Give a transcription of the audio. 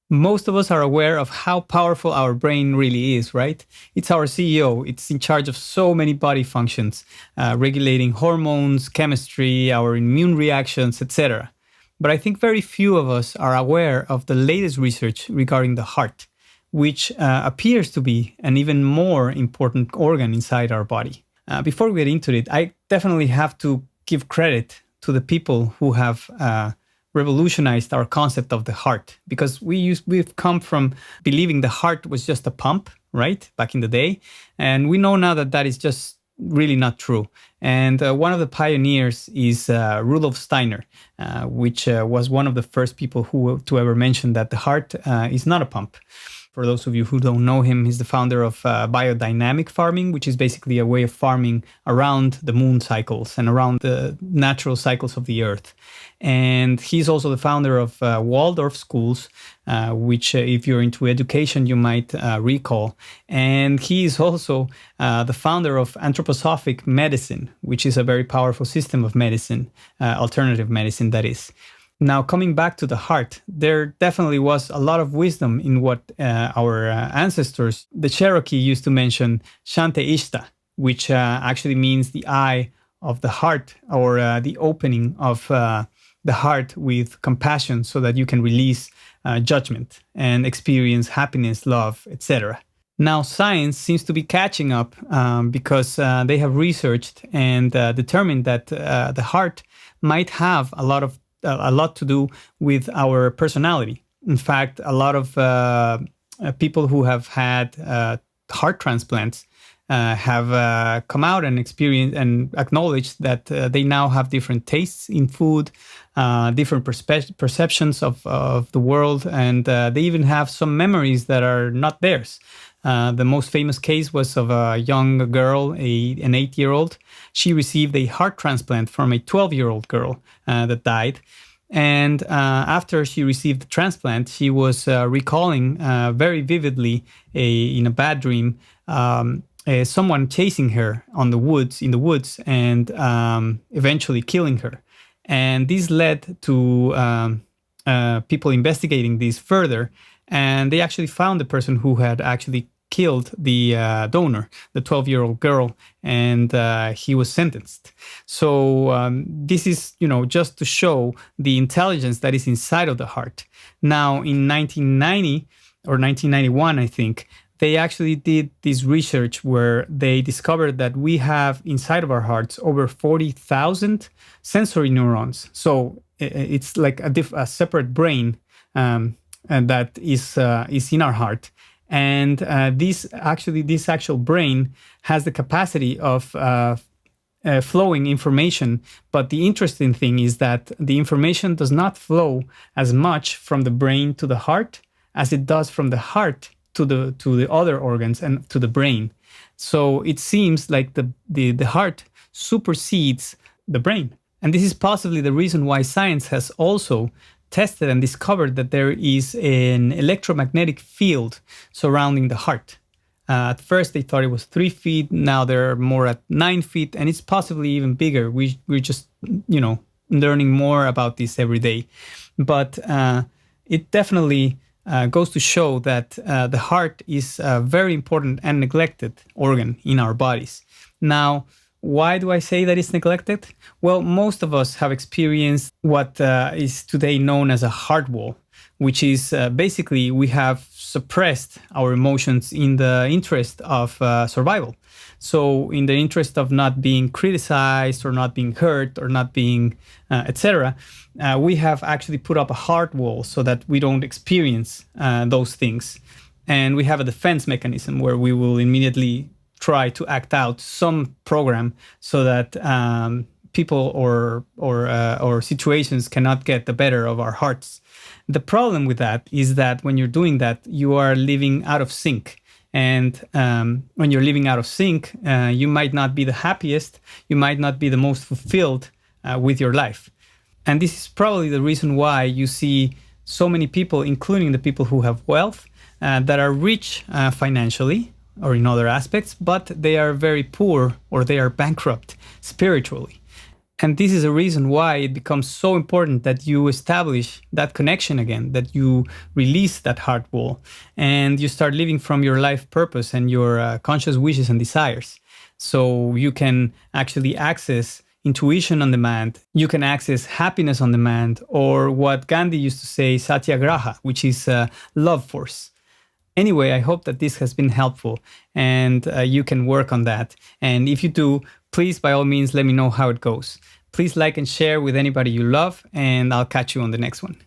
Most of us are aware of how powerful our brain really is, right? It's our CEO. It's in charge of so many body functions, regulating hormones, chemistry, our immune reactions, etc. But I think very few of us are aware of the latest research regarding the heart, which appears to be an even more important organ inside our body. Before we get into it, I definitely have to give credit to the people who have revolutionized our concept of the heart, because we've come from believing the heart was just a pump, right, back in the day, and we know now that that is just really not true. And one of the pioneers is Rudolf Steiner, which was one of the first people to ever mention that the heart is not a pump. For those of you who don't know him, he's the founder of biodynamic farming, which is basically a way of farming around the moon cycles and around the natural cycles of the earth. And he's also the founder of Waldorf schools, which if you're into education, you might recall. And he is also the founder of anthroposophic medicine, which is a very powerful system of medicine, alternative medicine, that is. Now, coming back to the heart, there definitely was a lot of wisdom in what our ancestors, the Cherokee, used to mention Shante Ishta, which actually means the eye of the heart, or the opening of the heart with compassion so that you can release judgment and experience happiness, love, etc. Now, science seems to be catching up because they have researched and determined that the heart might have a lot to do with our personality. In fact, a lot of people who have had heart transplants have come out and experienced and acknowledged that they now have different tastes in food, different perceptions of the world, and they even have some memories that are not theirs. The most famous case was of a young girl, an 8-year-old. She received a heart transplant from a 12-year-old girl that died. And after she received the transplant, she was recalling very vividly in a bad dream someone chasing her in the woods, and eventually killing her. And this led to people investigating this further, and they actually found the person who had actually killed the donor, the 12-year-old girl, and he was sentenced. So this is, just to show the intelligence that is inside of the heart. Now, in 1990 or 1991, I think, they actually did this research where they discovered that we have inside of our hearts over 40,000 sensory neurons. So it's like a separate brain and that is in our heart. And this actual brain has the capacity of flowing information. But the interesting thing is that the information does not flow as much from the brain to the heart as it does from the heart to the other organs and to the brain. So it seems like the heart supersedes the brain. And this is possibly the reason why science has also tested and discovered that there is an electromagnetic field surrounding the heart. At first, they thought it was 3 feet. Now they're more at 9 feet, and it's possibly even bigger. We're just, learning more about this every day. But it definitely goes to show that the heart is a very important and neglected organ in our bodies. Now, why do I say that it's neglected? Well, most of us have experienced what is today known as a heart wall, which is basically we have suppressed our emotions in the interest of survival. So in the interest of not being criticized or not being hurt or not being, etc., we have actually put up a heart wall so that we don't experience those things. And we have a defense mechanism where we will immediately try to act out some program so that people or situations cannot get the better of our hearts. The problem with that is that when you're doing that, you are living out of sync. And when you're living out of sync, you might not be the happiest, you might not be the most fulfilled with your life. And this is probably the reason why you see so many people, including the people who have wealth, that are rich financially or in other aspects, but they are very poor or they are bankrupt spiritually. And this is a reason why it becomes so important that you establish that connection again, that you release that heart wall and you start living from your life purpose and your conscious wishes and desires. So you can actually access intuition on demand, you can access happiness on demand, or what Gandhi used to say, satyagraha, which is love force. Anyway, I hope that this has been helpful and you can work on that. And if you do, please, by all means, let me know how it goes. Please like and share with anybody you love, and I'll catch you on the next one.